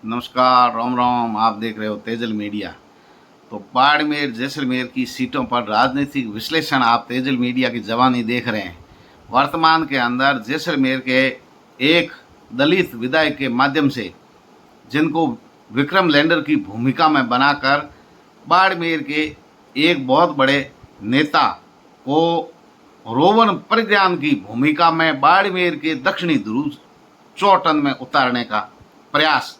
नमस्कार, राम राम। आप देख रहे हो तेजल मीडिया। तो बाड़मेर जैसलमेर की सीटों पर राजनीतिक विश्लेषण आप तेजल मीडिया की जवानी देख रहे हैं। वर्तमान के अंदर जैसलमेर के एक दलित विधायक के माध्यम से, जिनको विक्रम लैंडर की भूमिका में बनाकर बाड़मेर के एक बहुत बड़े नेता को रोवन प्रज्ञान की भूमिका में बाड़मेर के दक्षिणी ध्रुव चौटन में उतारने का प्रयास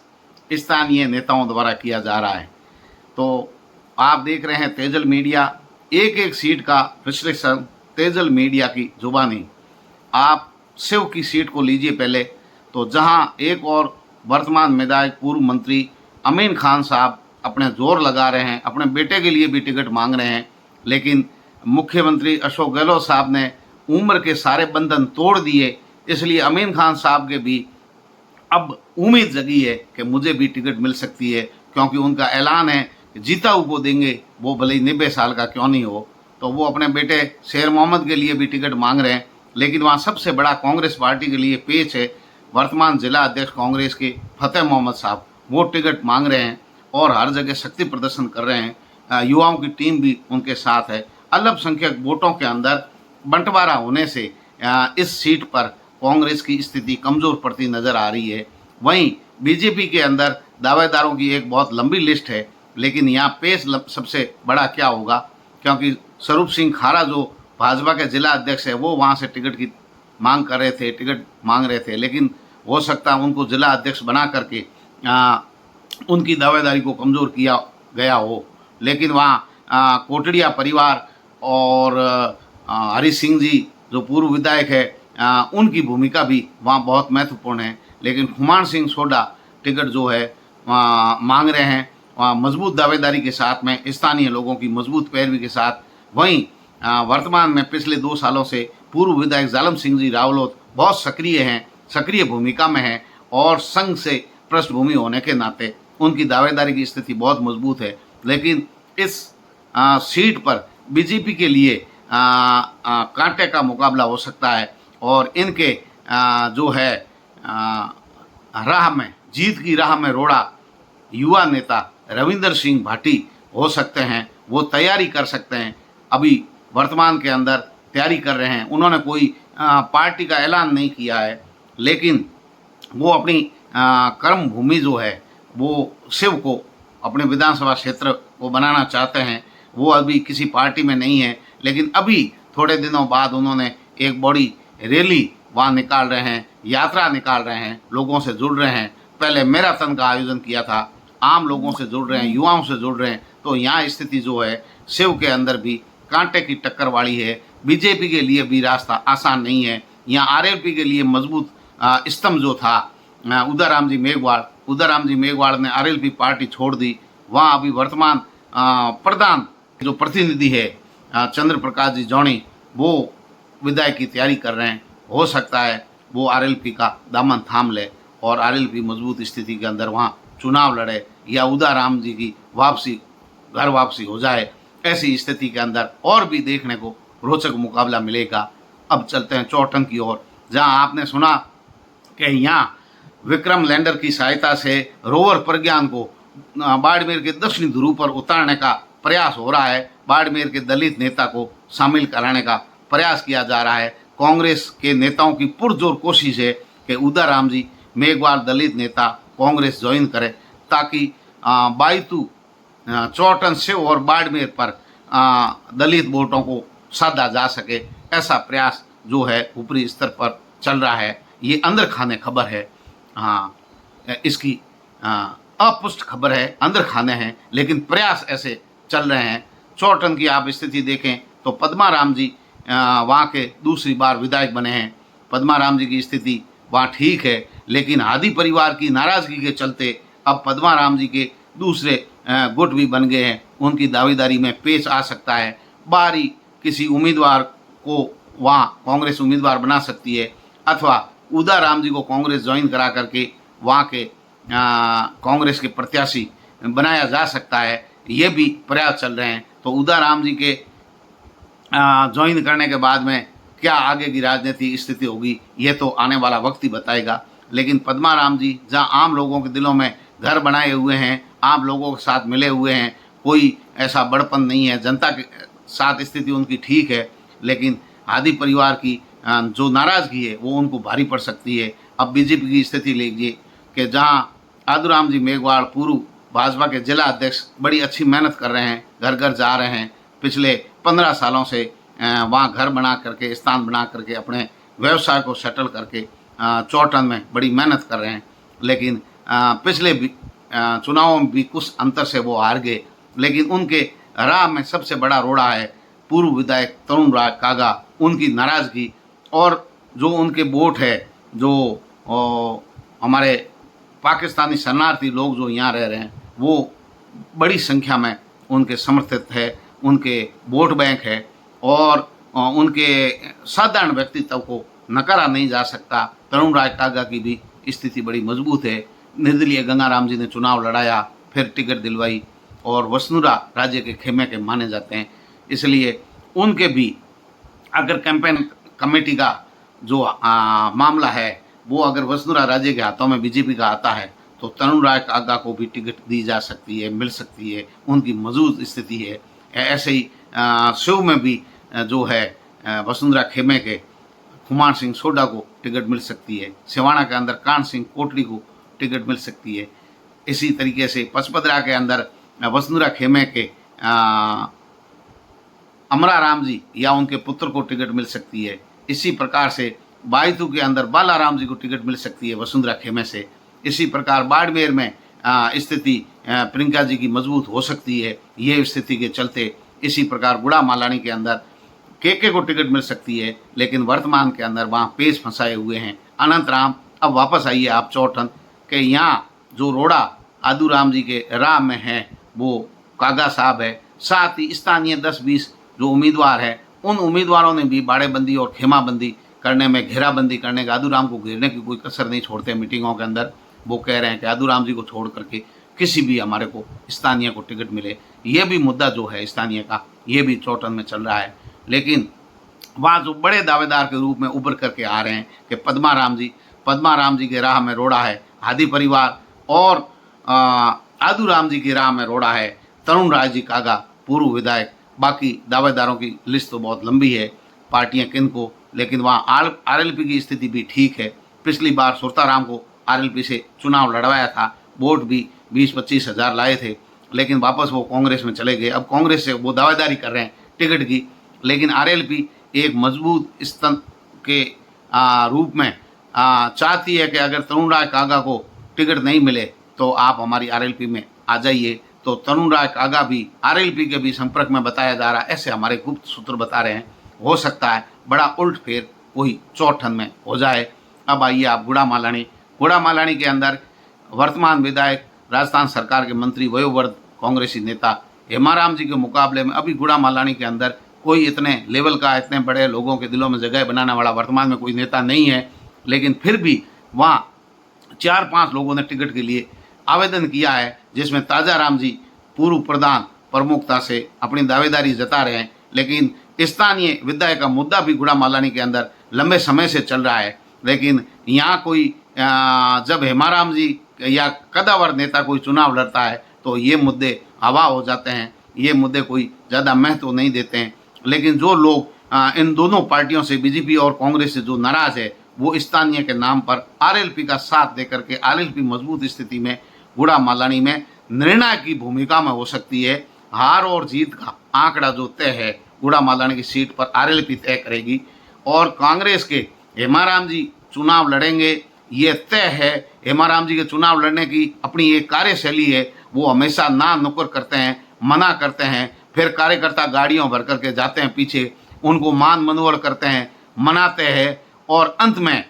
स्थानीय नेताओं द्वारा किया जा रहा है। तो आप देख रहे हैं तेजल मीडिया, एक एक सीट का विश्लेषण तेजल मीडिया की जुबानी। आप शिव की सीट को लीजिए पहले, तो जहां एक और वर्तमान विधायक पूर्व मंत्री अमीन खान साहब अपने जोर लगा रहे हैं, अपने बेटे के लिए भी टिकट मांग रहे हैं, लेकिन मुख्यमंत्री अशोक गहलोत साहब ने उम्र के सारे बंधन तोड़ दिए। इसलिए अमीन खान साहब के भी अब उम्मीद जगी है कि मुझे भी टिकट मिल सकती है, क्योंकि उनका ऐलान है कि जीता हुआ को देंगे, वो भले ही 90 साल का क्यों नहीं हो। तो वो अपने बेटे शेर मोहम्मद के लिए भी टिकट मांग रहे हैं। लेकिन वहाँ सबसे बड़ा कांग्रेस पार्टी के लिए पेच है, वर्तमान जिला अध्यक्ष कांग्रेस के फतेह मोहम्मद साहब, वो टिकट मांग रहे हैं और हर जगह शक्ति प्रदर्शन कर रहे हैं। युवाओं की टीम भी उनके साथ है। अल्पसंख्यक वोटों के अंदर बंटवारा होने से इस सीट पर कांग्रेस की स्थिति कमजोर पड़ती नजर आ रही है। वहीं बीजेपी के अंदर दावेदारों की एक बहुत लंबी लिस्ट है, लेकिन यहाँ पेश सबसे बड़ा क्या होगा, क्योंकि स्वरूप सिंह खारा जो भाजपा के जिला अध्यक्ष है, वो वहाँ से टिकट की मांग कर रहे थे, टिकट मांग रहे थे, लेकिन हो सकता है उनको जिला अध्यक्ष बना करके उनकी दावेदारी को कमज़ोर किया गया हो। लेकिन वहाँ कोटड़िया परिवार और हरी सिंह जी जो पूर्व विधायक है, उनकी भूमिका भी वहाँ बहुत महत्वपूर्ण है। लेकिन खुमान सिंह सोडा टिकट जो है मांग रहे हैं, वहाँ मजबूत दावेदारी के साथ में, स्थानीय लोगों की मजबूत पैरवी के साथ। वहीं वर्तमान में पिछले 2 सालों से पूर्व विधायक जालम सिंह जी रावलोत बहुत सक्रिय हैं, सक्रिय भूमिका में हैं, और संघ से पृष्ठभूमि होने के नाते उनकी दावेदारी की स्थिति बहुत मजबूत है। लेकिन इस सीट पर बीजेपी के लिए कांटे का मुकाबला हो सकता है, और इनके जो है राह में, जीत की राह में रोड़ा युवा नेता रविंदर सिंह भाटी हो सकते हैं। वो तैयारी कर सकते हैं, अभी वर्तमान के अंदर तैयारी कर रहे हैं। उन्होंने कोई पार्टी का ऐलान नहीं किया है, लेकिन वो अपनी कर्म भूमि जो है, वो शिव को अपने विधानसभा क्षेत्र को बनाना चाहते हैं। वो अभी किसी पार्टी में नहीं है, लेकिन अभी थोड़े दिनों बाद उन्होंने एक बड़ी रैली वहाँ निकाल रहे हैं, यात्रा निकाल रहे हैं, लोगों से जुड़ रहे हैं। पहले मैराथन का आयोजन किया था, आम लोगों से जुड़ रहे हैं, युवाओं से जुड़ रहे हैं। तो यहाँ स्थिति जो है शिव के अंदर भी कांटे की टक्कर वाली है। बीजेपी के लिए भी रास्ता आसान नहीं है। यहाँ आरएलपी के लिए मजबूत स्तंभ जो था उदयराम जी मेघवाल ने आरएलपी पार्टी छोड़ दी। वहाँ अभी वर्तमान प्रधान जो प्रतिनिधि है चंद्र प्रकाश जी जौनी, वो विधायक की तैयारी कर रहे हैं। हो सकता है वो आरएलपी का दामन थाम ले और आरएलपी मजबूत स्थिति के अंदर वहाँ चुनाव लड़े, या उदयराम जी की घर वापसी हो जाए। ऐसी स्थिति के अंदर और भी देखने को रोचक मुकाबला मिलेगा। अब चलते हैं चौटन की ओर, जहां आपने सुना कि यहाँ विक्रम लैंडर की सहायता से रोवर प्रज्ञान को बाड़मेर के दक्षिणी ध्रुव पर उतारने का प्रयास हो रहा है। बाड़मेर के दलित नेता को शामिल कराने का प्रयास किया जा रहा है। कांग्रेस के नेताओं की पुरजोर कोशिश है कि उदयराम जी मेघवाल दलित नेता कांग्रेस ज्वाइन करे, ताकि बायतू चौटन शिव और बाड़मेर पर दलित वोटों को साधा जा सके। ऐसा प्रयास जो है ऊपरी स्तर पर चल रहा है। ये अंदर खाने खबर है, इसकी अपुष्ट खबर है, अंदर खाने हैं, लेकिन प्रयास ऐसे चल रहे हैं। चौटन की आप स्थिति देखें तो पद्मा राम जी वहाँ के दूसरी बार विधायक बने हैं। पद्मा राम जी की स्थिति वहाँ ठीक है, लेकिन हादी परिवार की नाराजगी के चलते अब पद्मा राम जी के दूसरे गुट भी बन गए हैं। उनकी दावेदारी में पेच आ सकता है। बाहरी किसी उम्मीदवार को वहाँ कांग्रेस उम्मीदवार बना सकती है, अथवा उदयराम जी को कांग्रेस ज्वाइन करा करके वहाँ के कांग्रेस के प्रत्याशी बनाया जा सकता है। ये भी प्रयास चल रहे हैं। तो उदयराम जी के ज्वाइन करने के बाद में क्या आगे की राजनीतिक स्थिति होगी, ये तो आने वाला वक्त ही बताएगा। लेकिन पद्मा राम जी जहाँ आम लोगों के दिलों में घर बनाए हुए हैं, आम लोगों के साथ मिले हुए हैं, कोई ऐसा बड़पन नहीं है, जनता के साथ स्थिति उनकी ठीक है, लेकिन हादी परिवार की जो नाराज़गी है वो उनको भारी पड़ सकती है। अब बीजेपी की स्थिति लीजिए कि जहाँ आदूराम जी मेघवाल पूर्व भाजपा के जिला अध्यक्ष बड़ी अच्छी मेहनत कर रहे हैं, घर घर जा रहे हैं, पिछले 15 सालों से वहाँ घर बना करके, स्थान बना करके, अपने व्यवसाय को सेटल करके चौटन में बड़ी मेहनत कर रहे हैं, लेकिन पिछले चुनावों में भी कुछ अंतर से वो हार गए। लेकिन उनके राह में सबसे बड़ा रोड़ा है पूर्व विधायक तरुण राय कागा, उनकी नाराज़गी और जो उनके वोट है, जो हमारे पाकिस्तानी शरणार्थी लोग जो यहाँ रह रहे हैं वो बड़ी संख्या में उनके समर्थित है, उनके वोट बैंक है और उनके साधारण व्यक्तित्व को नकारा नहीं जा सकता। तरुण राय कागा की भी स्थिति बड़ी मजबूत है। निर्दलीय गंगाराम जी ने चुनाव लड़ाया, फिर टिकट दिलवाई और वसुंधरा राज्य के खेमे के माने जाते हैं, इसलिए उनके भी अगर कैंपेन कमेटी का जो मामला है वो अगर वसुंधरा राज्य के हाथों में बीजेपी का आता है तो तरुण राय कागा को भी टिकट दी जा सकती है, मिल सकती है, उनकी मौजूद स्थिति है। ऐसे ही शिव में भी जो है वसुंधरा खेमे के कुमार सिंह सोडा को टिकट मिल सकती है, सिवाना के अंदर कान सिंह कोटली को टिकट मिल सकती है। इसी तरीके से पचपदरा के अंदर वसुंधरा खेमे के अमरा राम जी या उनके पुत्र को टिकट मिल सकती है। इसी प्रकार से बायतू के अंदर बालाराम जी को टिकट मिल सकती है वसुंधरा खेमे से। इसी प्रकार बाड़मेर में स्थिति प्रियंका जी की मजबूत हो सकती है, ये स्थिति के चलते। इसी प्रकार गुड़ा मालानी के अंदर केके को टिकट मिल सकती है, लेकिन वर्तमान के अंदर वहाँ पेश फंसाए हुए हैं अनंत राम। अब वापस आइए आप चौटन के यहाँ जो रोड़ा आदूराम जी के राह में है वो कागा साहब है, साथ ही स्थानीय 10-20 जो उम्मीदवार है उन उम्मीदवारों ने भी बाड़ेबंदी और खेमाबंदी करने में, घेराबंदी करने का, आदूराम को घेरने की कोई कसर नहीं छोड़ते। मीटिंगों के अंदर वो कह रहे हैं कि आदूराम जी को छोड़ करके किसी भी हमारे को स्थानीय को टिकट मिले। ये भी मुद्दा जो है स्थानीय का, ये भी चौटन में चल रहा है। लेकिन वहाँ जो बड़े दावेदार के रूप में उभर करके आ रहे हैं कि पद्मा राम जी के राह में रोड़ा है हादी परिवार और आदूराम जी की राह में रोड़ा है तरुण राय जी कागा पूर्व विधायक। बाकी दावेदारों की लिस्ट तो बहुत लंबी है, पार्टियां किन को, लेकिन वहाँ आरएलपी की स्थिति भी ठीक है। पिछली बार सुरताराम को आरएलपी से चुनाव लड़वाया था, वोट भी 20-25 हज़ार लाए थे, लेकिन वापस वो कांग्रेस में चले गए। अब कांग्रेस से वो दावेदारी कर रहे हैं टिकट की, लेकिन आरएलपी एक मजबूत स्तंभ के रूप में चाहती है कि अगर तरुण राय कागा को टिकट नहीं मिले तो आप हमारी आरएलपी में आ जाइए। तो तरुण राय कागा भी आरएलपी के भी संपर्क में बताया जा रहा है, ऐसे हमारे गुप्त सूत्र बता रहे हैं। हो सकता है बड़ा उल्ट फेर वही चौठन में हो जाए। अब आइए आप गुड़ा मालानी के अंदर वर्तमान विधायक, राजस्थान सरकार के मंत्री, वयोवृद्ध कांग्रेसी नेता हेमाराम जी के मुकाबले में अभी गुड़ा मालानी के अंदर कोई इतने लेवल का, इतने बड़े लोगों के दिलों में जगह बनाने वाला वर्तमान में कोई नेता नहीं है। लेकिन फिर भी वहाँ 4-5 लोगों ने टिकट के लिए आवेदन किया है, जिसमें ताजा राम जी पूर्व प्रधान प्रमुखता से अपनी दावेदारी जता रहे हैं। लेकिन स्थानीय विधायक का मुद्दा भी गुड़ा मालानी के अंदर लंबे समय से चल रहा है। लेकिन यहाँ कोई जब हेमाराम जी या कदावर नेता कोई चुनाव लड़ता है तो ये मुद्दे हवा हो जाते हैं, ये मुद्दे कोई ज़्यादा महत्व नहीं देते हैं। लेकिन जो लोग इन दोनों पार्टियों से, बीजेपी और कांग्रेस से जो नाराज़ है, वो स्थानीय के नाम पर आरएलपी का साथ देकर के आरएलपी मजबूत स्थिति में गुड़ा मालानी में निर्णायक की भूमिका में हो सकती है। हार और जीत का आंकड़ा जो तय है गुड़ा मालानी की सीट पर आरएलपी तय करेगी और कांग्रेस के हेमाराम जी चुनाव लड़ेंगे, ये तय है। हेमाराम जी के चुनाव लड़ने की अपनी एक कार्यशैली है, वो हमेशा ना नुक्कर करते हैं, मना करते हैं, फिर कार्यकर्ता गाड़ियों भर करके जाते हैं पीछे, उनको मान मनोवल करते हैं, मनाते हैं और अंत में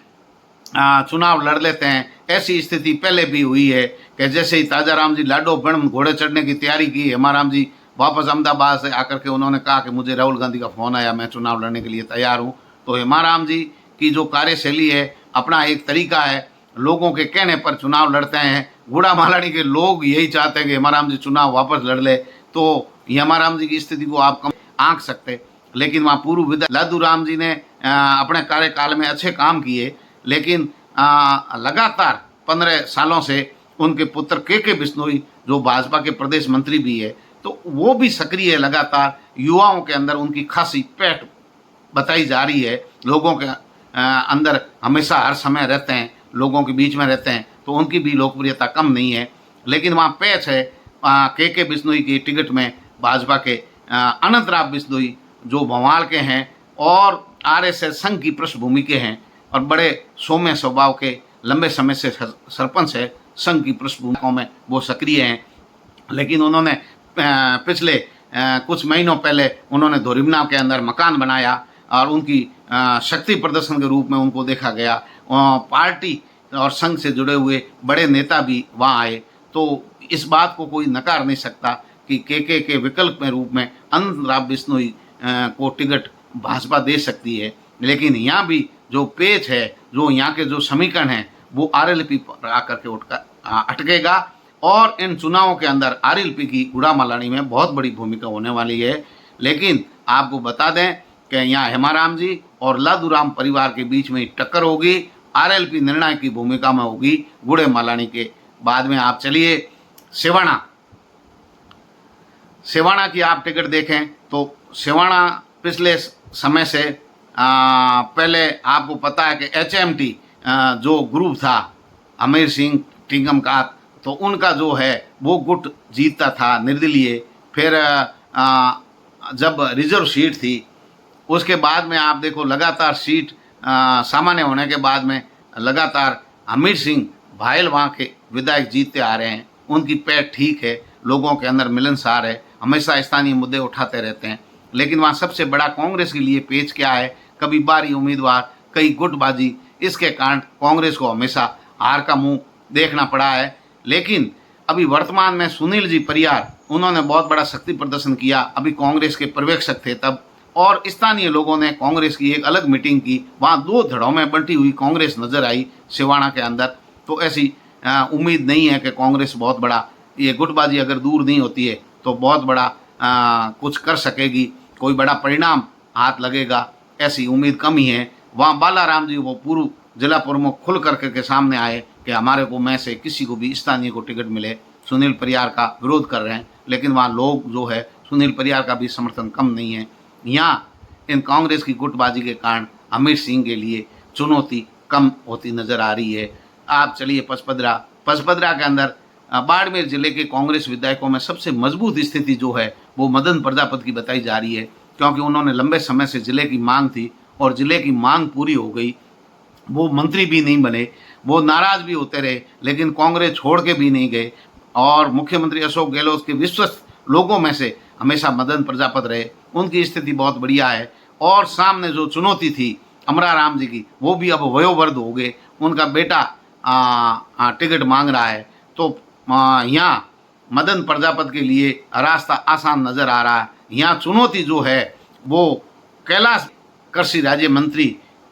चुनाव लड़ लेते हैं। ऐसी स्थिति पहले भी हुई है कि जैसे ही ताजा राम जी लाडो बण घोड़े चढ़ने की तैयारी की, हेमाराम जी वापस अहमदाबाद से आकर के उन्होंने कहा कि मुझे राहुल गांधी का फ़ोन आया, मैं चुनाव लड़ने के लिए तैयार हूँ। तो हेमाराम जी की जो कार्यशैली है, अपना एक तरीका है, लोगों के कहने पर चुनाव लड़ते हैं। गुड़ा मालानी के लोग यही चाहते हैं कि हेमाराम जी चुनाव वापस लड़ ले, तो हेमाराम जी की स्थिति को आप कम आंक सकते। लेकिन वहाँ पूर्व विधायक लादू राम जी ने अपने कार्यकाल में अच्छे काम किए, लेकिन लगातार 15 सालों से उनके पुत्र के बिश्नोई जो भाजपा के प्रदेश मंत्री भी है, तो वो भी सक्रिय है। लगातार युवाओं के अंदर उनकी खासी पैठ बताई जा रही है। लोगों के अंदर हमेशा हर समय रहते हैं, लोगों के बीच में रहते हैं, तो उनकी भी लोकप्रियता कम नहीं है। लेकिन वहाँ पैच है के बिश्नोई की टिकट में भाजपा के अनंतराव बिश्नोई जो भोपाल के हैं और आरएसएस संघ की पृष्ठभूमि के हैं और बड़े सौम्य स्वभाव के लंबे समय से सरपंच है, संघ की पृष्ठभूमि में वो सक्रिय हैं। लेकिन उन्होंने पिछले कुछ महीनों पहले उन्होंने धोरिमना के अंदर मकान बनाया और उनकी शक्ति प्रदर्शन के रूप में उनको देखा गया। पार्टी और संघ से जुड़े हुए बड़े नेता भी वहाँ आए, तो इस बात को कोई नकार नहीं सकता कि के विकल्प में रूप में अनंतराव बिश्नोई को टिकट भाजपा दे सकती है। लेकिन यहाँ भी जो पेच है, जो यहाँ के जो समीकरण हैं, वो आरएलपी पर आकर के अटकेगा और इन चुनावों के अंदर आरएलपी की गुड़ामालानी में बहुत बड़ी भूमिका होने वाली है। लेकिन आपको बता दें कि यहाँ हेमाराम जी और लादूराम परिवार के बीच में टक्कर होगी। आरएलपी निर्णायक की भूमिका में होगी गुड़ेमालानी के बाद में। आप चलिए सेवाणा की आप टिकट देखें तो सेवाणा पिछले समय से पहले आपको पता है कि एचएमटी जो ग्रुप था अमीर सिंह टिंगम का, तो उनका जो है वो गुट जीतता था निर्दलीय। फिर जब रिजर्व सीट थी उसके बाद में आप देखो लगातार सीट सामान्य होने के बाद में लगातार अमीर सिंह भायल वहाँ के विधायक जीतते आ रहे हैं। उनकी पैठ ठीक है, लोगों के अंदर मिलनसार है, हमेशा स्थानीय मुद्दे उठाते रहते हैं। लेकिन वहाँ सबसे बड़ा कांग्रेस के लिए पेच क्या है, कभी बारी उम्मीदवार, कई गुटबाजी, इसके कारण कांग्रेस को हमेशा हार का मुंह देखना पड़ा है। लेकिन अभी वर्तमान में सुनील जी परियार उन्होंने बहुत बड़ा शक्ति प्रदर्शन किया, अभी कांग्रेस के पर्यवेक्षक थे तब, और स्थानीय लोगों ने कांग्रेस की एक अलग मीटिंग की, वहाँ 2 धड़ों में बंटी हुई कांग्रेस नजर आई सिवाना के अंदर। तो ऐसी उम्मीद नहीं है कि कांग्रेस बहुत बड़ा, ये गुटबाजी अगर दूर नहीं होती है तो बहुत बड़ा कुछ कर सकेगी, कोई बड़ा परिणाम हाथ लगेगा, ऐसी उम्मीद कम ही है। वहाँ बालाराम जी वो पूर्व जिला प्रमुख खुल करके के सामने आए कि हमारे को में से किसी को भी स्थानीय को टिकट मिले, सुनील परियार का विरोध कर रहे हैं। लेकिन वहाँ लोग जो है सुनील परियार का भी समर्थन कम नहीं है। यहाँ इन कांग्रेस की गुटबाजी के कारण अमीर सिंह के लिए चुनौती कम होती नजर आ रही है। आप चलिए पचपदरा के अंदर बाड़मेर जिले के कांग्रेस विधायकों में सबसे मजबूत स्थिति जो है वो मदन प्रजापति की बताई जा रही है, क्योंकि उन्होंने लंबे समय से जिले की मांग थी और जिले की मांग पूरी हो गई। वो मंत्री भी नहीं बने, वो नाराज भी होते रहे, लेकिन कांग्रेस छोड़ के भी नहीं गए और मुख्यमंत्री अशोक गहलोत के विश्वस्त लोगों में से हमेशा मदन प्रजापति रहे। उनकी स्थिति बहुत बढ़िया है। और सामने जो चुनौती थी अमराराम जी की, वो भी अब वयोवृद्ध हो गए, उनका बेटा टिकट मांग रहा है। तो यहाँ मदन प्रजापति के लिए रास्ता आसान नजर आ रहा है। यहाँ चुनौती जो है वो कैलाश कृषि राज्य मंत्री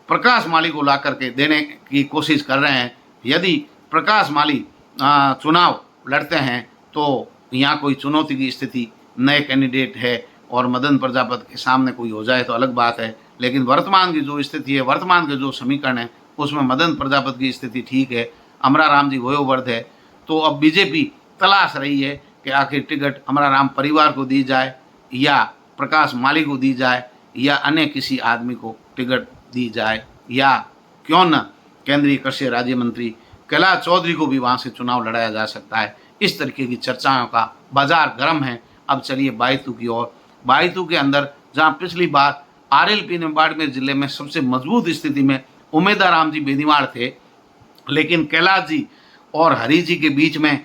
प्रकाश माली को ला करके देने की कोशिश कर रहे हैं। यदि प्रकाश माली चुनाव लड़ते हैं तो यहाँ कोई चुनौती की स्थिति नए कैंडिडेट है और मदन प्रजापति के सामने कोई हो जाए तो अलग बात है। लेकिन वर्तमान की जो स्थिति है, वर्तमान के जो समीकरण है, उसमें मदन प्रजापति की स्थिति ठीक है, अमराराम जी वयोवृद्ध है। तो अब बीजेपी तलाश रही है कि आखिर टिकट अमराराम परिवार को दी जाए या प्रकाश माली को दी जाए या अन्य किसी आदमी को टिकट दी जाए, या क्यों न केंद्रीय कृषि राज्य मंत्री कैलाश चौधरी को भी वहाँ से चुनाव लड़ाया जा सकता है। इस तरीके की चर्चाओं का बाजार गर्म है। अब चलिए बायतू की ओर। बायतू के अंदर जहाँ पिछली बार आरएलपी ने बाड़मेर जिले में सबसे मजबूत स्थिति में उमेदाराम जी बेनीवाल थे, लेकिन कैलाश जी और हरी जी के बीच में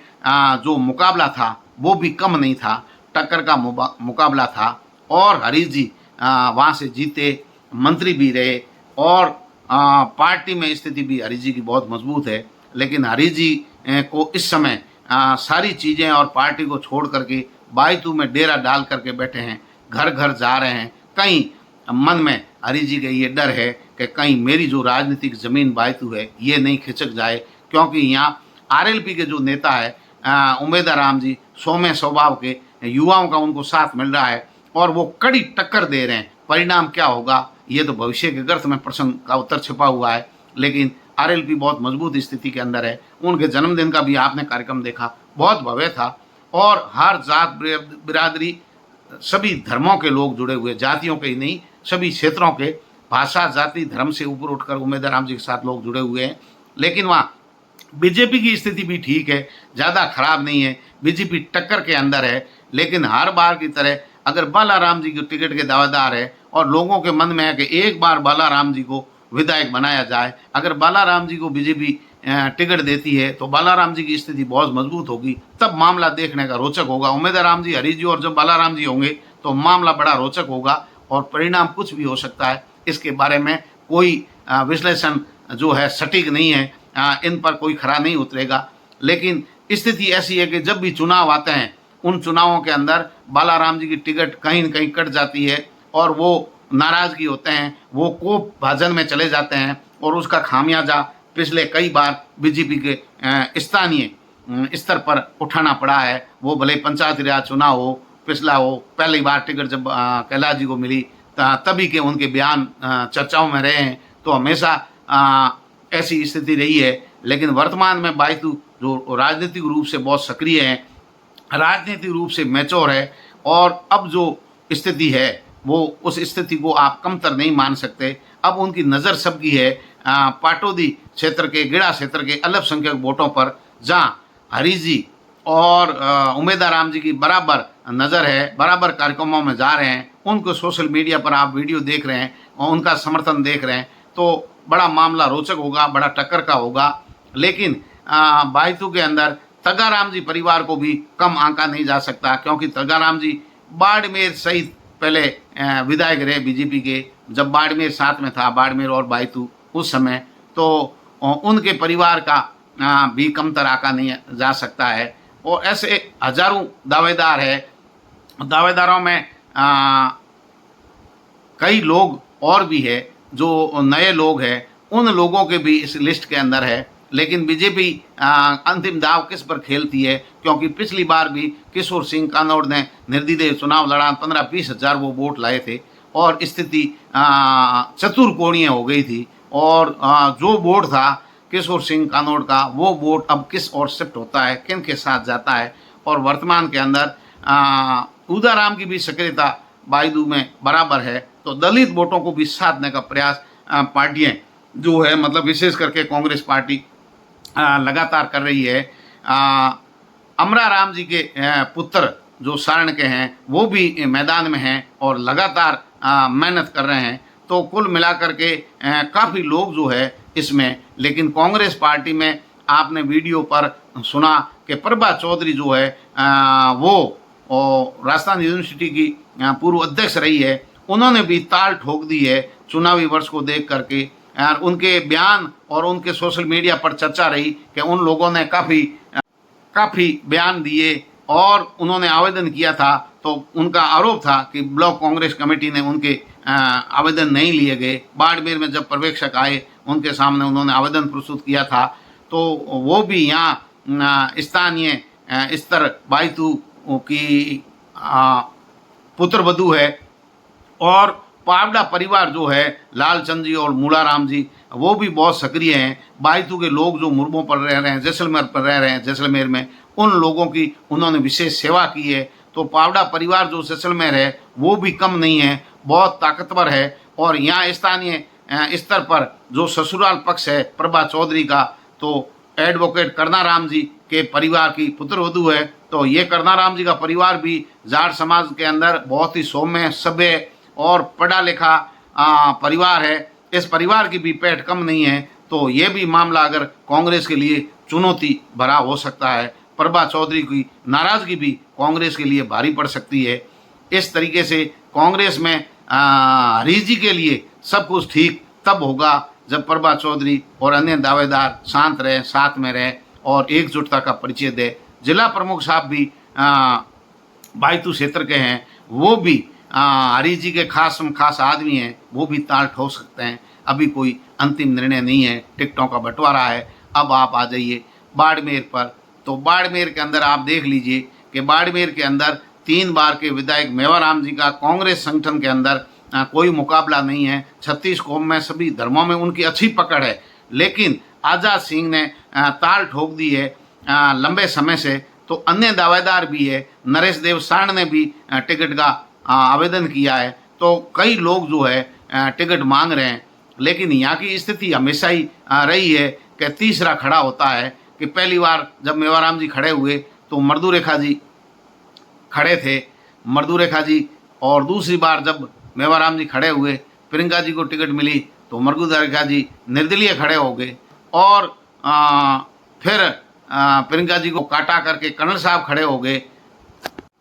जो मुकाबला था वो भी कम नहीं था, टक्कर का मुकाबला था और हरी जी वहाँ से जीते, मंत्री भी रहे और पार्टी में स्थिति भी हरी जी की बहुत मजबूत है। लेकिन हरी जी को इस समय सारी चीज़ें और पार्टी को छोड़ करके बायतू में डेरा डाल करके बैठे हैं, घर घर जा रहे हैं। कहीं मन में हरी जी का ये डर है कि कहीं मेरी जो राजनीतिक ज़मीन बायतू है ये नहीं खिसक जाए, क्योंकि यहाँ आरएलपी के जो नेता है उमेदाराम जी सौम्य स्वभाव के, युवाओं का उनको साथ मिल रहा है और वो कड़ी टक्कर दे रहे हैं। परिणाम क्या होगा ये तो भविष्य के गर्त में प्रश्न का उत्तर छिपा हुआ है। लेकिन आरएलपी बहुत मजबूत स्थिति के अंदर है। उनके जन्मदिन का भी आपने कार्यक्रम देखा, बहुत भव्य था और हर जात बिरादरी सभी धर्मों के लोग जुड़े हुए, जातियों के ही नहीं, सभी क्षेत्रों के, भाषा जाति धर्म से ऊपर उठकर उमेदवार जी के साथ लोग जुड़े हुए हैं। लेकिन वहाँ बीजेपी की स्थिति भी ठीक है, ज़्यादा खराब नहीं है, बीजेपी टक्कर के अंदर है। लेकिन हर बार की तरह अगर बालाराम जी के टिकट के दावेदार है और लोगों के मन में है कि एक बार बालाराम जी को विधायक बनाया जाए, अगर बालाराम जी को बीजेपी टिकट देती है तो बालाराम जी की स्थिति बहुत मजबूत होगी, तब मामला देखने का रोचक होगा। उमेदवार जी, हरीश जी और जब बालाराम जी होंगे तो मामला बड़ा रोचक होगा और परिणाम कुछ भी हो सकता है। इसके बारे में कोई विश्लेषण जो है सटीक नहीं है, इन पर कोई खरा नहीं उतरेगा। लेकिन स्थिति ऐसी है कि जब भी चुनाव आते हैं उन चुनावों के अंदर बालाराम जी की टिकट कहीं न कहीं कट जाती है और वो नाराज़गी होते हैं, वो कोप भाजन में चले जाते हैं और उसका खामियाजा पिछले कई बार बीजेपी के स्थानीय स्तर पर उठाना पड़ा है। वो भले पंचायती राज चुनाव हो, पिछला हो, पहली बार टिकट जब कैलाश जी को मिली तभी के उनके बयान चर्चाओं में रहे हैं, तो हमेशा ऐसी स्थिति रही है। लेकिन वर्तमान में बायतू जो राजनीतिक रूप से बहुत सक्रिय है, राजनीतिक रूप से मैच्योर है और अब जो स्थिति है वो उस स्थिति को आप कमतर नहीं मान सकते। अब उनकी नज़र सबकी है पाटौदी क्षेत्र के, गेड़ा क्षेत्र के अल्पसंख्यक वोटों पर, जहाँ हरीश जी और उमेदवार राम जी की बराबर नज़र है, बराबर कार्यक्रमों में जा रहे हैं, उनको सोशल मीडिया पर आप वीडियो देख रहे हैं और उनका समर्थन देख रहे हैं, तो बड़ा मामला रोचक होगा, बड़ा टक्कर का होगा। लेकिन बायतू के अंदर तगाराम जी परिवार को भी कम आंका नहीं जा सकता, क्योंकि तगाराम जी बाड़मेर सहित पहले विधायक रहे बीजेपी के, जब बाड़मेर साथ में था, बाड़मेर और बायतू उस समय, तो उनके परिवार का भी कमतर आंका नहीं जा सकता है। और ऐसे हजारों दावेदार है, दावेदारों में कई लोग और भी है जो नए लोग हैं, उन लोगों के भी इस लिस्ट के अंदर है। लेकिन बीजेपी अंतिम दाव किस पर खेलती है, क्योंकि पिछली बार भी किशोर सिंह कानौड़ ने निर्दलीय चुनाव लड़ा, 15-20 हज़ार वो वोट लाए थे और स्थिति चतुर्कोणीय हो गई थी। और जो वोट था किशोर सिंह कानौड़ का, वो वोट अब किस ओर शिफ्ट होता है, किन के साथ जाता है। और वर्तमान के अंदर उदाराम की भी सक्रियता बायदू में बराबर है, तो दलित वोटों को भी साधने का प्रयास पार्टियां जो है, मतलब विशेष करके कांग्रेस पार्टी लगातार कर रही है। अमरा राम जी के पुत्र जो सारण के हैं वो भी मैदान में हैं और लगातार मेहनत कर रहे हैं। तो कुल मिलाकर के काफ़ी लोग जो है इसमें, लेकिन कांग्रेस पार्टी में आपने वीडियो पर सुना कि प्रभा चौधरी जो है वो राजस्थान यूनिवर्सिटी की पूर्व अध्यक्ष रही है, उन्होंने भी ताल ठोक दी है चुनावी वर्ष को देख करके। उनके बयान और उनके सोशल मीडिया पर चर्चा रही कि उन लोगों ने काफ़ी बयान दिए और उन्होंने आवेदन किया था, तो उनका आरोप था कि ब्लॉक कांग्रेस कमेटी ने उनके आवेदन नहीं लिए गए। बाड़मेर में जब पर्यवेक्षक आए उनके सामने उन्होंने आवेदन प्रस्तुत किया था, तो वो भी यहाँ स्थानीय स्तर बायतू की पुत्र वधू है। और पावड़ा परिवार जो है, लालचंद जी और मूलाराम जी, वो भी बहुत सक्रिय हैं। बायतू के लोग जो मुरमों पर रह रहे हैं, जैसलमेर पर रह रहे हैं, जैसलमेर में उन लोगों की उन्होंने विशेष सेवा की है। तो पावड़ा परिवार जो जैसलमेर है वो भी कम नहीं है, बहुत ताकतवर है। और यहाँ स्थानीय स्तर पर जो ससुराल पक्ष है प्रभा चौधरी का, तो एडवोकेट करनाराम जी के परिवार की पुत्रवधू है। तो ये करनाराम जी का परिवार भी जाट समाज के अंदर बहुत ही सौम्य, सभ्य और पढ़ा लिखा परिवार है। इस परिवार की भी पैठ कम नहीं है। तो ये भी मामला अगर कांग्रेस के लिए चुनौती भरा हो सकता है। प्रभा चौधरी की नाराजगी भी कांग्रेस के लिए भारी पड़ सकती है। इस तरीके से कांग्रेस में हरीश जी के लिए सब कुछ ठीक तब होगा जब प्रभा चौधरी और अन्य दावेदार शांत रहे, साथ में रहे और एकजुटता का परिचय दे। जिला प्रमुख साहब भी बायतू क्षेत्र के हैं, वो भी हरीश जी के खास आदमी हैं, वो भी ताल ठोक सकते हैं। अभी कोई अंतिम निर्णय नहीं है, टिकटों का बंटवारा है। अब आप आ जाइए बाड़मेर पर। तो बाड़मेर के अंदर आप देख लीजिए कि बाड़मेर के अंदर 3 बार के विधायक मेवाराम जी का कांग्रेस संगठन के अंदर कोई मुकाबला नहीं है। 36 कौम में, सभी धर्मों में उनकी अच्छी पकड़ है। लेकिन आज़ाद सिंह ने ताल ठोक दी है लंबे समय से, तो अन्य दावेदार भी है, नरेश देव सांड ने भी टिकट का आवेदन किया है, तो कई लोग जो है टिकट मांग रहे हैं। लेकिन यहाँ की स्थिति हमेशा ही रही है कि तीसरा खड़ा होता है। कि पहली बार जब मेवाराम जी खड़े हुए तो मर्दू रेखा जी खड़े थे, मर्दू रेखा जी, और दूसरी बार जब मेवाराम जी खड़े हुए, प्रियंका जी को टिकट मिली तो मर्दू रेखा जी निर्दलीय खड़े हो गए, और फिर प्रियंका जी को काटा करके कर्नल साहब खड़े हो गए।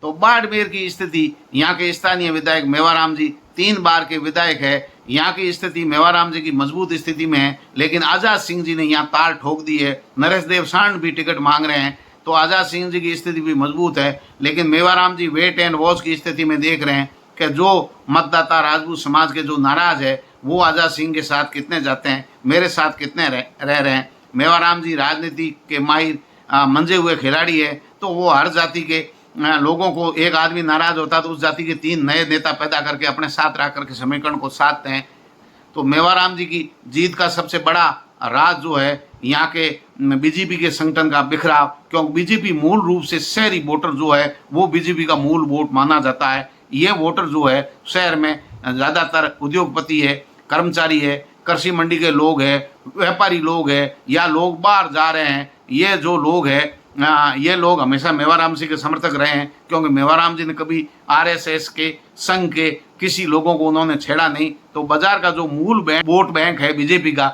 तो बाड़मेर की स्थिति, यहाँ के स्थानीय विधायक मेवाराम जी 3 बार के विधायक है, यहाँ की स्थिति मेवाराम जी की मजबूत स्थिति में है। लेकिन आज़ाद सिंह जी ने यहाँ ताल ठोक दी है, नरेश देव सांड भी टिकट मांग रहे हैं, तो आज़ाद सिंह जी की स्थिति भी मजबूत है। लेकिन मेवाराम जी वेट एंड वॉच की स्थिति में देख रहे हैं कि जो मतदाता राजपूत समाज के जो नाराज है वो आज़ाद सिंह के साथ कितने जाते हैं, मेरे साथ कितने रह रहे हैं। मेवाराम जी राजनीति के माहिर मंजे हुए खिलाड़ी है, तो वो हर जाति के लोगों को, एक आदमी नाराज होता तो उस जाति के 3 नए नेता पैदा करके अपने साथ रख करके समीकरण को साधते हैं। तो मेवाराम जी की जीत का सबसे बड़ा राज जो है यहाँ के बीजेपी के संगठन का बिखराव, क्योंकि बीजेपी मूल रूप से शहरी वोटर जो है वो बीजेपी का मूल वोट माना जाता है। ये वोटर जो है शहर में ज़्यादातर उद्योगपति है, कर्मचारी है, कृषि मंडी के लोग हैं, व्यापारी लोग हैं, या लोग बाहर जा रहे हैं। ये जो लोग हैं ये लोग हमेशा मेवाराम जी के समर्थक रहे हैं, क्योंकि मेवाराम जी ने कभी आरएसएस के, संघ के किसी लोगों को उन्होंने छेड़ा नहीं। तो बाजार का जो मूल वोट बैंक है बीजेपी का,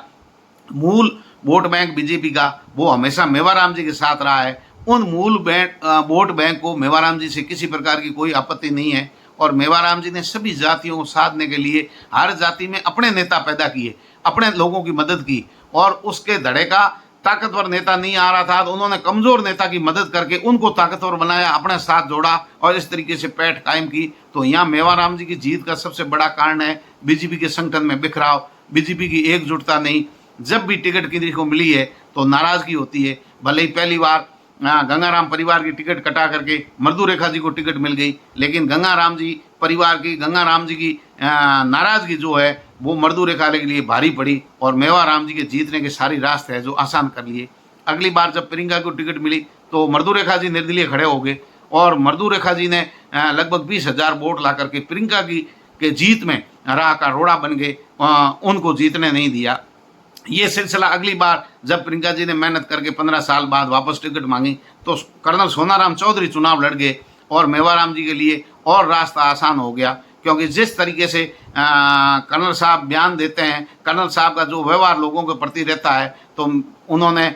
मूल वोट बैंक बीजेपी का, वो हमेशा मेवाराम जी के साथ रहा है। उन मूल वोट बैंक को मेवाराम जी से किसी प्रकार की कोई आपत्ति नहीं है, और मेवाराम जी ने सभी जातियों को साधने के लिए हर जाति में अपने नेता पैदा किए, अपने लोगों की मदद की, और उसके धड़े का ताकतवर नेता नहीं आ रहा था तो उन्होंने कमजोर नेता की मदद करके उनको ताकतवर बनाया, अपने साथ जोड़ा, और इस तरीके से पैठ कायम की। तो यहाँ मेवाराम जी की जीत का सबसे बड़ा कारण है बीजेपी के संगठन में बिखराव, बीजेपी की एकजुटता नहीं। जब भी टिकट किसी को मिली है तो नाराजगी होती है। भले ही पहली बार गंगाराम परिवार की टिकट कटा करके मर्दू रेखा जी को टिकट मिल गई, लेकिन गंगाराम जी परिवार की, गंगाराम जी की नाराजगी जो है वो मर्दू रेखा के लिए भारी पड़ी, और मेवाराम जी के जीतने के सारी रास्ते हैं जो आसान कर लिए। अगली बार जब प्रियंका को टिकट मिली तो मर्दू रेखा जी निर्दलीय खड़े हो गए, और मर्दू रेखा जी ने लगभग 20,000 वोट ला करके प्रियंका की के जीत में राह का रोड़ा बन गए, उनको जीतने नहीं दिया। ये सिलसिला अगली बार जब प्रियंका जी ने मेहनत करके 15 साल बाद वापस टिकट मांगी तो कर्नल सोनाराम चौधरी चुनाव लड़ गए, और मेवाराम जी के लिए और रास्ता आसान हो गया। क्योंकि जिस तरीके से कर्नल साहब बयान देते हैं, कर्नल साहब का जो व्यवहार लोगों के प्रति रहता है, तो उन्होंने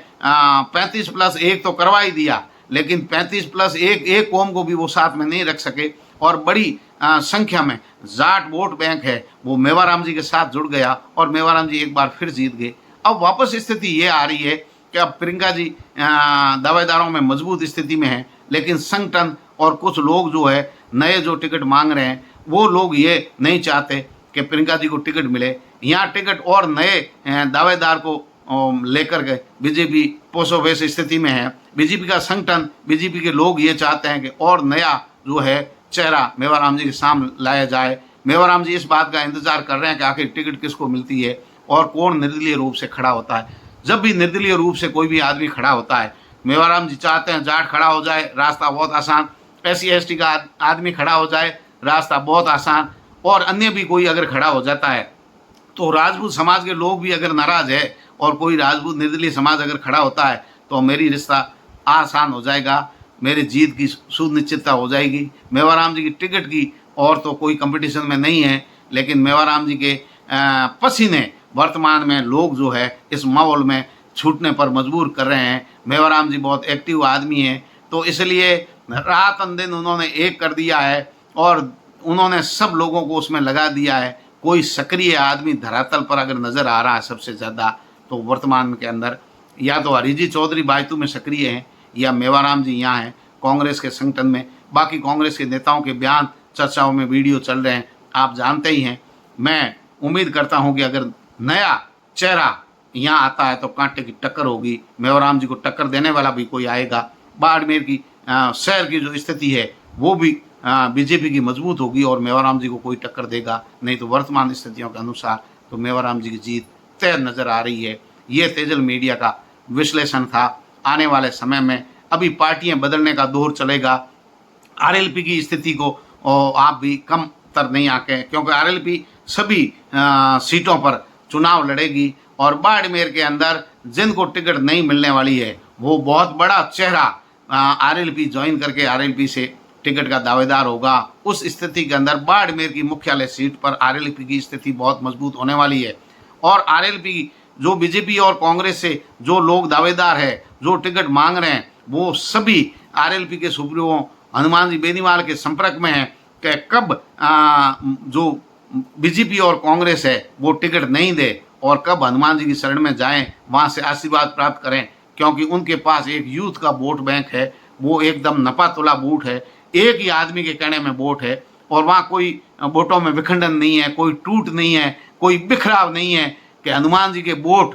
35+1 तो करवा ही दिया, लेकिन 35+1 एक कौम को भी वो साथ में नहीं रख सके, और बड़ी संख्या में जाट वोट बैंक है वो मेवाराम जी के साथ जुड़ गया, और मेवाराम जी एक बार फिर जीत गए। अब वापस स्थिति ये आ रही है कि अब प्रियंका जी दावेदारों में मजबूत स्थिति में है, लेकिन संगठन और कुछ लोग जो है नए जो टिकट मांग रहे हैं वो लोग ये नहीं चाहते कि प्रियंका जी को टिकट मिले। यहाँ टिकट और नए दावेदार को लेकर के बीजेपी पोसोवेस स्थिति में है। बीजेपी का संगठन, बीजेपी के लोग ये चाहते हैं कि और नया जो है चेहरा मेवाराम जी के सामने लाया जाए। मेवाराम जी इस बात का इंतजार कर रहे हैं कि आखिर टिकट किसको मिलती है और कौन निर्दलीय रूप से खड़ा होता है। जब भी निर्दलीय रूप से कोई भी आदमी खड़ा होता है, मेवाराम जी चाहते हैं जाट खड़ा हो जाए, रास्ता बहुत आसान, SC/ST का आदमी खड़ा हो जाए, रास्ता बहुत आसान, और अन्य भी कोई अगर खड़ा हो जाता है तो राजपूत समाज के लोग भी अगर नाराज है और कोई राजपूत निर्दलीय समाज अगर खड़ा होता है तो मेरी रिश्ता आसान हो जाएगा, मेरी जीत की सुनिश्चितता हो जाएगी। मेवाराम जी की टिकट की और तो कोई कंपटीशन में नहीं है, लेकिन मेवाराम जी के पसीने वर्तमान में लोग जो है इस माहौल में छूटने पर मजबूर कर रहे हैं। मेवाराम जी बहुत एक्टिव आदमी हैं, तो इसलिए रात दिन उन्होंने एक कर दिया है और उन्होंने सब लोगों को उसमें लगा दिया है। कोई सक्रिय आदमी धरातल पर अगर नज़र आ रहा है सबसे ज़्यादा तो वर्तमान के अंदर या तो हरिजी चौधरी बायतू में सक्रिय हैं या मेवाराम जी यहाँ हैं कांग्रेस के संगठन में। बाकी कांग्रेस के नेताओं के बयान, चर्चाओं में वीडियो चल रहे हैं, आप जानते ही हैं। मैं उम्मीद करता हूँ कि अगर नया चेहरा यहाँ आता है तो कांटे की टक्कर होगी, मेवाराम जी को टक्कर देने वाला भी कोई आएगा। बाड़मेर की शहर की जो स्थिति है वो भी बीजेपी की मजबूत होगी और मेवाराम जी को कोई टक्कर देगा नहीं। तो वर्तमान स्थितियों के अनुसार तो मेवाराम जी की जीत तय नज़र आ रही है। ये तेजल मीडिया का विश्लेषण था। आने वाले समय में अभी पार्टियां बदलने का दौर चलेगा। आरएलपी की स्थिति को आप भी कम तर नहीं आके, क्योंकि आरएलपी सभी सीटों पर चुनाव लड़ेगी और बाड़मेर के अंदर जिनको टिकट नहीं मिलने वाली है वो बहुत बड़ा चेहरा आरएलपी ज्वाइन करके आरएलपी से टिकट का दावेदार होगा। उस स्थिति के अंदर बाड़मेर की मुख्यालय सीट पर आरएलपी की स्थिति बहुत मजबूत होने वाली है और आरएलपी जो बीजेपी और कांग्रेस से जो लोग दावेदार है, जो टिकट मांग रहे हैं, वो सभी आरएलपी के सुप्रीमो हनुमान जी बेनीवाल के संपर्क में है कि कब जो बीजेपी और कांग्रेस है वो टिकट नहीं दे और कब हनुमान जी की शरण में जाएं, वहां से आशीर्वाद प्राप्त करें, क्योंकि उनके पास एक यूथ का वोट बैंक है, वो एकदम नपा तुला वोट है, एक ही आदमी के कहने में वोट है और वहाँ कोई वोटों में विखंडन नहीं है, कोई टूट नहीं है, कोई बिखराव नहीं है कि हनुमान जी के वोट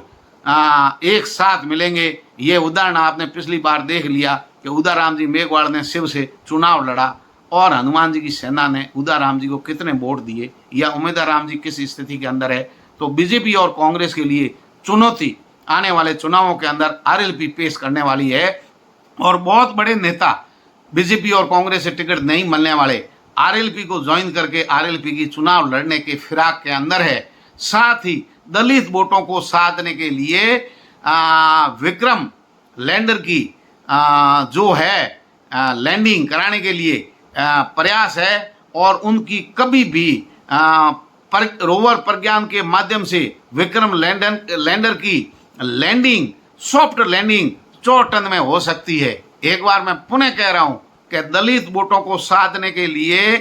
एक साथ मिलेंगे। ये उदाहरण आपने पिछली बार देख लिया कि उदाराम जी मेघवाल ने शिव से चुनाव लड़ा और हनुमान जी की सेना ने उदाराम जी को कितने वोट दिए, या उमेदराम जी किस स्थिति के अंदर है। तो बीजेपी और कांग्रेस के लिए चुनौती आने वाले चुनावों के अंदर आरएलपी पेश करने वाली है और बहुत बड़े नेता बीजेपी और कांग्रेस से टिकट नहीं मिलने वाले आरएलपी को ज्वाइन करके आरएलपी की चुनाव लड़ने के फिराक के अंदर है। साथ ही दलित वोटों को साधने के लिए विक्रम लैंडर की जो है लैंडिंग कराने के लिए प्रयास है और उनकी कभी भी रोवर प्रज्ञान के माध्यम से विक्रम लैंडर की लैंडिंग, सॉफ्ट लैंडिंग 4 टन में हो सकती है। एक बार मैं पुनः कह रहा हूं कि दलित वोटों को साधने के लिए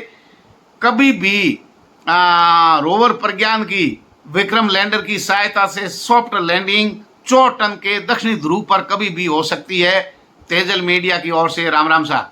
कभी भी रोवर प्रज्ञान की विक्रम लैंडर की सहायता से सॉफ्ट लैंडिंग 4 टन के दक्षिणी ध्रुव पर कभी भी हो सकती है। तेजल मीडिया की ओर से राम राम साहब।